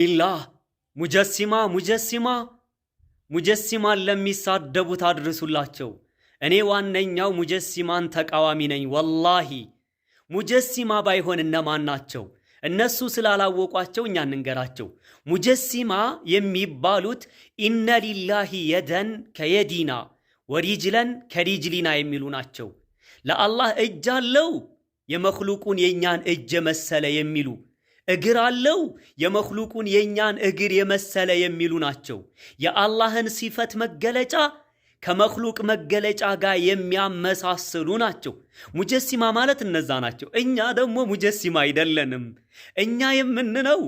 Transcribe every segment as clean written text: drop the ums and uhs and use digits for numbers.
ኢላህ ሙጀሲማን ለሚሳደቡት አድርሱላቸው። እኔ ዋነኛው ሙጀሲማን ተቃዋሚ ነኝ። ወላሂ ሙጀሲማ ባይሆን እነማን ናቸው? እነሱ ስላላወቋቸው እኛ እንንገራቸው። ሙጀሲማ የሚባሉት ኢነ ሊላሂ የደን ከየዲና ወሪጅለን ከሪጅሊና የሚሉ ናቸው። ለአላህ እጅ አለው የመኽሉቁን የእኛን እጅ የመሰለ የሚሉ፣ እግር አለው የመኽሉቁን የእኛን እግር የመሰለ የሚሉ ናቸው። የአላህን ሲፈት መገለጫ ከመኽሉቅ መገለጫ ጋር የሚያመሳስሉ ናቸው። ሙጀሲማ ማለት እነዛ ናቸው። እኛ ደግሞ ሙጀሲማ አይደለንም። እኛ የምንለው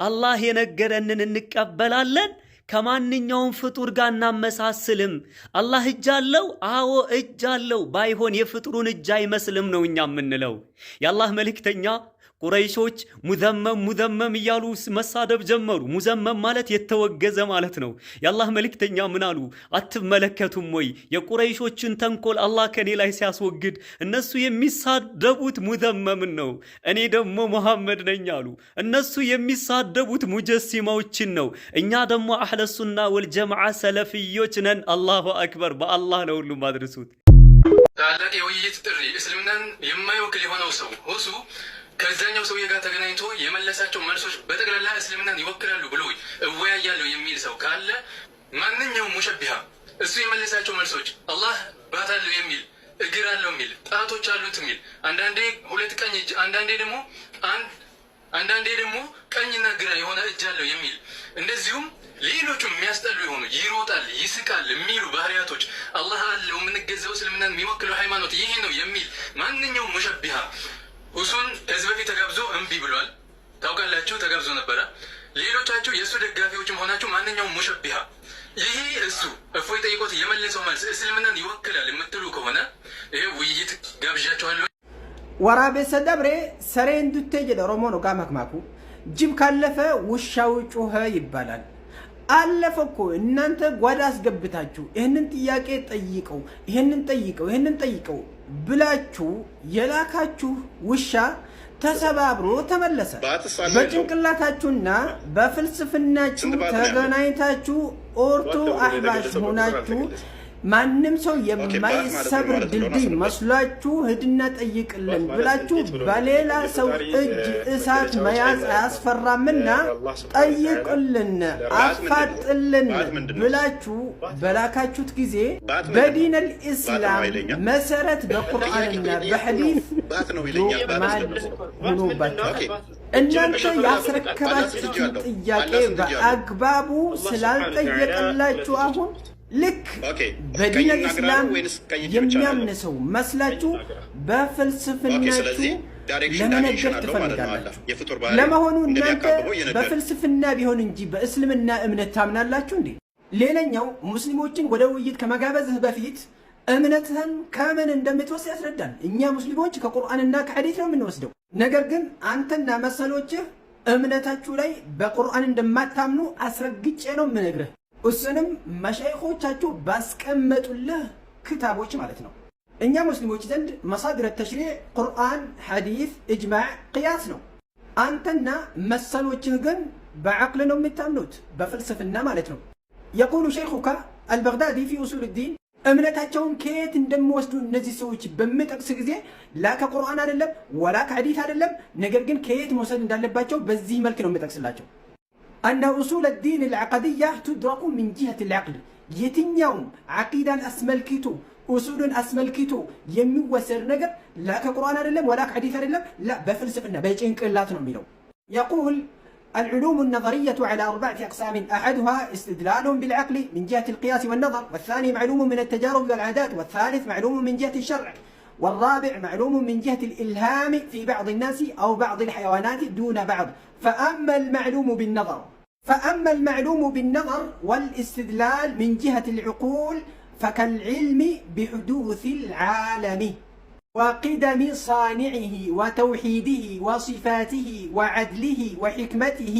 አላህ የነገረንን እንቀበላለን። ከማንኛውም ፍጡር ጋር እናመሳስልም። አላህ እጅ አለው? አዎ እጅ አለው። ባይሆን የፍጡሩን እጅ አይመስልም ነው እኛ የምንለው። የአላህ መልእክተኛ ቁረይሾች ሙዘመም እያሉ መሳደብ ጀመሩ። ሙዘመም ማለት የተወገዘ ማለት ነው። የአላህ መልእክተኛ ምን አሉ? አትመለከቱም ወይ የቁረይሾችን ተንኮል አላህ ከኔ ላይ ሲያስወግድ እነሱ የሚሳደቡት ሙዘመምን ነው፣ እኔ ደግሞ መሐመድ ነኝ አሉ። እነሱ የሚሳደቡት ሙጀሲማዎችን ነው፣ እኛ ደግሞ አህለ ሱና ወልጀማዓ ሰለፊዮች ነን። አላሁ አክበር። በአላህ ለሁሉም አድርሱት። ታላቅ የውይይት ጥሪ እስልምናን የማይወክል የሆነው ሰው ሁሱ ከዛኛው ሰውዬ ጋር ተገናኝቶ የመለሳቸው መልሶች በጠቅላላ እስልምናን ይወክላሉ ብሎ እወያያለሁ የሚል ሰው ካለ ማንኛውም ሙሸቢሃ እሱ የመለሳቸው መልሶች አላህ ባት አለው የሚል፣ እግር አለው የሚል፣ ጣቶች አሉት የሚል፣ አንዳንዴ ሁለት ቀኝ እጅ፣ አንዳንዴ ደግሞ ቀኝና ግራ የሆነ እጅ አለው የሚል፣ እንደዚሁም ሌሎቹም የሚያስጠሉ የሆኑ ይሮጣል፣ ይስቃል የሚሉ ባህሪያቶች አላህ አለው የምንገዛው እስልምናን የሚወክለው ሃይማኖት ይሄ ነው የሚል ማንኛውም ሙሸቢሃ ሁሱን ከዚህ በፊት ተጋብዞ እምቢ ብሏል። ታውቃላችሁ፣ ተጋብዞ ነበረ። ሌሎቻችሁ የእሱ ደጋፊዎችም ሆናችሁ ማንኛውም ሙሸቢሃ ይሄ እሱ እፎይ ጠይቆት የመለሰው መልስ እስልምናን ይወክላል የምትሉ ከሆነ ይሄ ውይይት ጋብዣችኋለሁ። ወራቤሰ ደብሬ ሰሬ እንዱቴ ጀደ ኦሮሞ ነው ጋማክማኩ ጅብ ካለፈ ውሻው ጮኸ ይባላል። አለፈ እኮ እናንተ ጓዳ አስገብታችሁ ይሄንን ጥያቄ ጠይቀው ብላችሁ የላካችሁ ውሻ ተሰባብሮ ተመለሰ። በጭንቅላታችሁና በፍልስፍናችሁ ተገናኝታችሁ ኦርቶ አህባሽ ሆናችሁ ማንም ሰው የማይሰብር ድልድይ መስሏችሁ ሂድና ጠይቅልን ብላችሁ በሌላ ሰው እጅ እሳት መያዝ አያስፈራምና ጠይቅልን፣ አፋጥልን ብላችሁ በላካችሁት ጊዜ በዲነል ኢስላም መሰረት በቁርአንና በሐዲስ ሆኖባችኋል። እናንተ ያስረከባችሁትን ጥያቄ በአግባቡ ስላልጠየቀላችሁ አሁን ልክ በዲነል ኢስላም የሚያምነሰው መስላችሁ በፍልስፍናችሁ ለመነገር ትፈልጋላችሁ። ለመሆኑ እናንተ በፍልስፍና ቢሆን እንጂ በእስልምና እምነት ታምናላችሁ እንዴ? ሌላኛው ሙስሊሞችን ወደ ውይይት ከመጋበዝህ በፊት እምነትህን ከምን እንደምትወስድ ያስረዳል። እኛ ሙስሊሞች ከቁርአንና ከሐዲስ ነው የምንወስደው። ነገር ግን አንተና መሰሎችህ እምነታችሁ ላይ በቁርአን እንደማታምኑ አስረግጬ ነው የምነግርህ። እሱንም መሻይኾቻችሁ ባስቀመጡልህ ክታቦች ማለት ነው። እኛ ሙስሊሞች ዘንድ መሳድረ ተሽሪዕ ቁርአን፣ ሐዲስ፣ ኢጅማዕ፣ ቅያስ ነው። አንተና መሰሎችህ ግን በዐቅል ነው የምታምኑት፣ በፍልስፍና ማለት ነው። የቁሉ ሸይኹካ አልበግዳዲ ፊ ኡሱል ዲን እምነታቸውን ከየት እንደሚወስዱ እነዚህ ሰዎች በሚጠቅስ ጊዜ ላ ከቁርአን አይደለም ወላ ከሐዲስ አይደለም፣ ነገር ግን ከየት መውሰድ እንዳለባቸው በዚህ መልክ ነው የምጠቅስላቸው። أن أصول الدين العقدية تدرك من جهة العقل. يتنيوم عقيدا أسملكيتو أصول أسملكيتو يموسر نجر لا كقرآن أدلم ولا كحديث أدلم، لا بفلسفنا بيجين كلاتنا ميلو. يقول العلوم النظرية على 4 أقسام، أحدها استدلال بالعقل من جهة القياس والنظر، والثاني معلوم من التجارب والعادات، والثالث معلوم من جهة الشرع، والرابع معلوم من جهة الإلهام في بعض الناس أو بعض الحيوانات دون بعض. فأما المعلوم بالنظر والاستدلال من جهة العقول فكالعلم بحدوث العالم وقدم صانعه وتوحيده وصفاته وعدله وحكمته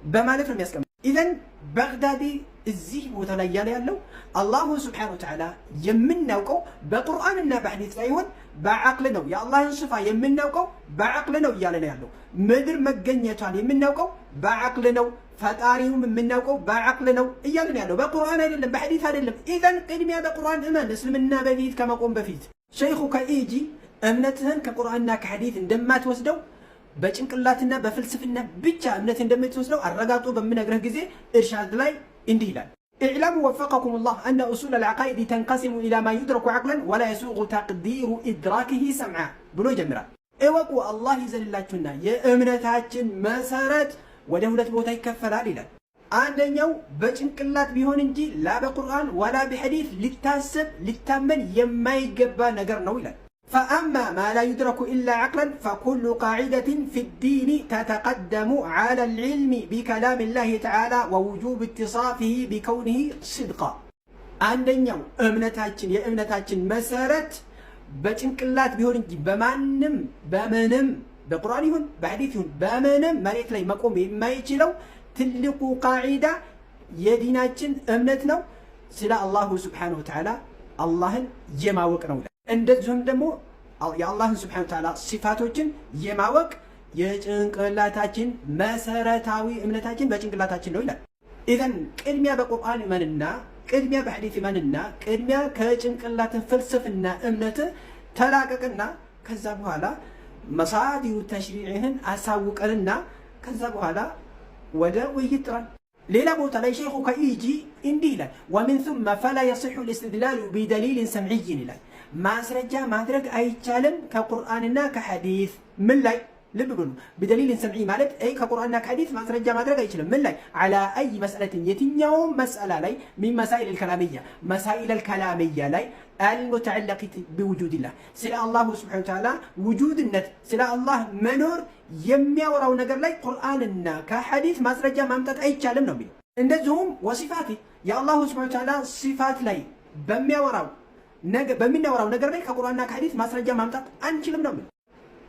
بما نفهم يسكن. إذن بغدادي እዚህ ቦታ ላይ ያለ ያለው አላሁ ሱብሓነሁ ወተዓላ የምናውቀው በቁርአንና በሐዲስ ሳይሆን በዐቅል ነው። የአላህን ስፋ የምናውቀው በዐቅል ነው እያለ ነው ያለው። ምድር መገኘቷን የምናውቀው በዐቅል ነው። ፈጣሪውም የምናውቀው በዐቅል ነው እያለ ነው ያለው። በቁርአን አይደለም፣ በሐዲስ አይደለም። ኢዘን ቅድሚያ በቁርአን እመን፣ እስልምና በፊት ከመቆም በፊት። ሸይኹ ከኢጂ እምነትህን ከቁርአንና ከሐዲስ እንደማትወስደው በጭንቅላትና በፍልስፍና ብቻ እምነት እንደምትወስደው አረጋግጦ በምነግርህ ጊዜ ኢርሻድ ላይ እንዲህ ይላል። اعلموا وفقكم الله أن أصول العقائد تنقسم إلى ما يدرك عقلا ولا يسوغ تقدير إدراكه سمعا ብሎ ይጀምራል። እወቁ አላህ ይዘልላችሁና የእምነታችን መሰረት ወደ ሁለት ቦታ ይከፈላል ይላል። አንደኛው በጭንቅላት ቢሆን እንጂ ላ በቁርአን ወላ በሐዲስ ሊታሰብ ሊታመን የማይገባ ነገር ነው ይላል። فأما ما لا يدرك إلا عقلا فكل قاعدة في الدين تتقدم على العلم بكلام الله تعالى ووجوب اتصافه بكونه صدقا عندنا እምነታችን መሰረት በጭንቅላት ቢሆን እንጂ በምንም በቁርአን ይሁን በሐዲስ ይሁን በምንም መሬት ላይ መቆም የማይችለው ትልቁ ቃዒዳ የዲናችን እምነት ነው። ስለ አላሁ ሱብሓነሁ ወተዓላ አላህን የማወቅ ነው። እንደዚሁም ደግሞ የአላህን ሱብሓነሁ ወተዓላ ሲፋቶችን የማወቅ የጭንቅላታችን መሰረታዊ እምነታችን በጭንቅላታችን ነው ይላል። ኢዘን ቅድሚያ በቁርአን እመንና ቅድሚያ በሐዲስ እመንና ቅድሚያ ከጭንቅላት ፍልስፍና እምነት ተላቀቅና ከዛ በኋላ መሳዲሩ ተሽሪዕህን አሳውቀንና ከዛ በኋላ ወደ ውይይት ጥራን። ሌላ ቦታ ላይ ሸይኹ ከኢጂ እንዲህ ይላል። ወሚን ثم فلا يصح الاستدلال بدليل سمعي ይላል። ማስረጃ ማድረግ አይቻልም ከቁርአንና ከሐዲስ ምን ላይ ልብ በሉ። بدليل سمعي ማለት ከቁርአንና ከሐዲስ ማስረጃ ማድረግ አይችልም ምን ላይ على اي مساله የትኛውም መስአላ ላይ من مسائل الكلاميه مسائل الكلاميه ላይ المتعلقه بوجود الله ስለ አላሁ ሱብሓነሁ ወተዓላ ውጁድነት ስለ አላህ መኖር የሚያወራው ነገር ላይ ቁርአንና ከሐዲስ ማስረጃ ማምጣት አይቻልም ነው የሚለው። እንደዚሁም ወሲፋቲ የአላሁ ሱብሓነሁ ወተዓላ ሲፋት ላይ በሚያወራው ነገር ላይ ከቁርአንና ከሐዲስ ማስረጃ ማምጣት አንችልም ነው የሚለው።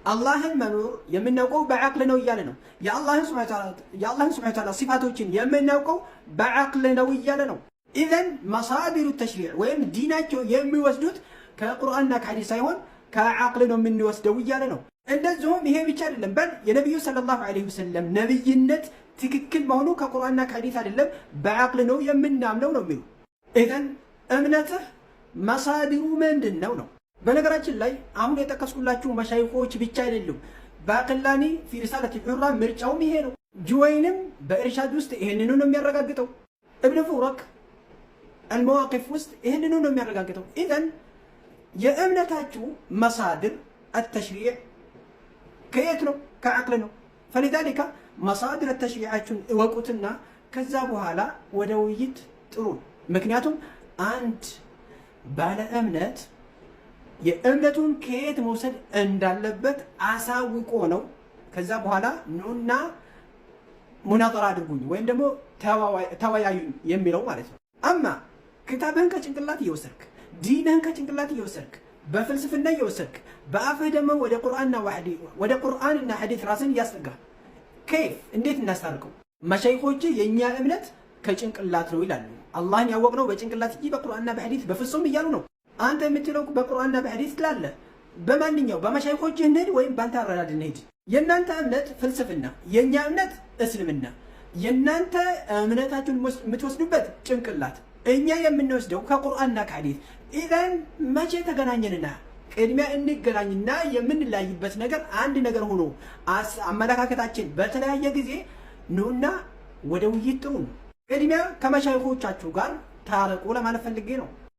አላህን መኖር የምናውቀው በዐቅል ነው እያለ ነው። የአላህን ሱብሓነሁ ወተዓላ ሲፋቶችን የምናውቀው በዐቅል ነው እያለ ነው። ኢዘን መሳዲሩ ተሽሪዕ ወይም ዲናቸው የሚወስዱት ከቁርአንና ከሐዲስ ሳይሆን ከዐቅል ነው የምንወስደው እያለ ነው። እንደዚሁም ይሄ ብቻ አይደለም፣ በል የነቢዩ ሰለላሁ ዐለይሂ ወሰለም ነብይነት ትክክል መሆኑ ከቁርአንና ከሐዲስ አይደለም በዐቅል ነው የምናምነው ነው የሚሉ። ኢዘን እምነትህ መሳዲሩ ምንድን ነው ነው። በነገራችን ላይ አሁን የጠቀስኩላችሁ መሻይኾች ብቻ አይደሉም። ባቅላኒ ፊ ሪሳለት ሑራ ምርጫውም ይሄ ነው። ጁወይንም በኢርሻድ ውስጥ ይሄንኑ ነው የሚያረጋግጠው። እብን ፉረክ አልመዋቂፍ ውስጥ ይሄንኑ ነው የሚያረጋግጠው። ኢዘን የእምነታችሁ መሳድር አተሽሪዕ ከየት ነው? ከዐቅል ነው። ፈሊዛሊካ መሳድር አተሽሪዓችሁን እወቁትና ከዛ በኋላ ወደ ውይይት ጥሩ። ምክንያቱም አንድ ባለ እምነት የእምነቱን ከየት መውሰድ እንዳለበት አሳውቆ ነው ከዛ በኋላ ኑና ሙናጠራ አድርጉኝ ወይም ደግሞ ተወያዩኝ የሚለው ማለት ነው። አማ ክታብህን ከጭንቅላት እየወሰድክ ዲንህን ከጭንቅላት እየወሰድክ በፍልስፍና እየወሰድክ በአፍህ ደግሞ ወደ ቁርአንና ሐዲስ ራስን እያስጠጋ ከይፍ እንዴት እናስታርቀው? መሻይኾች የእኛ እምነት ከጭንቅላት ነው ይላሉ። አላህን ያወቅነው በጭንቅላት እንጂ በቁርአንና በሐዲስ በፍጹም እያሉ ነው። አንተ የምትለው በቁርአንና በሐዲስ ትላለህ። በማንኛው በመሻይኾችህ እንሂድ ወይም ባንተ አረዳድ እንሂድ። የእናንተ እምነት ፍልስፍና፣ የእኛ እምነት እስልምና። የእናንተ እምነታችሁን የምትወስዱበት ጭንቅላት፣ እኛ የምንወስደው ከቁርአንና ከሐዲስ። ኢዘን መቼ ተገናኘንና ቅድሚያ እንገናኝና የምንለያይበት ነገር አንድ ነገር ሆኖ አመለካከታችን በተለያየ ጊዜ ኑና ወደ ውይይት ጥሩ። ቅድሚያ ከመሻይኾቻችሁ ጋር ታረቁ ለማለት ፈልጌ ነው።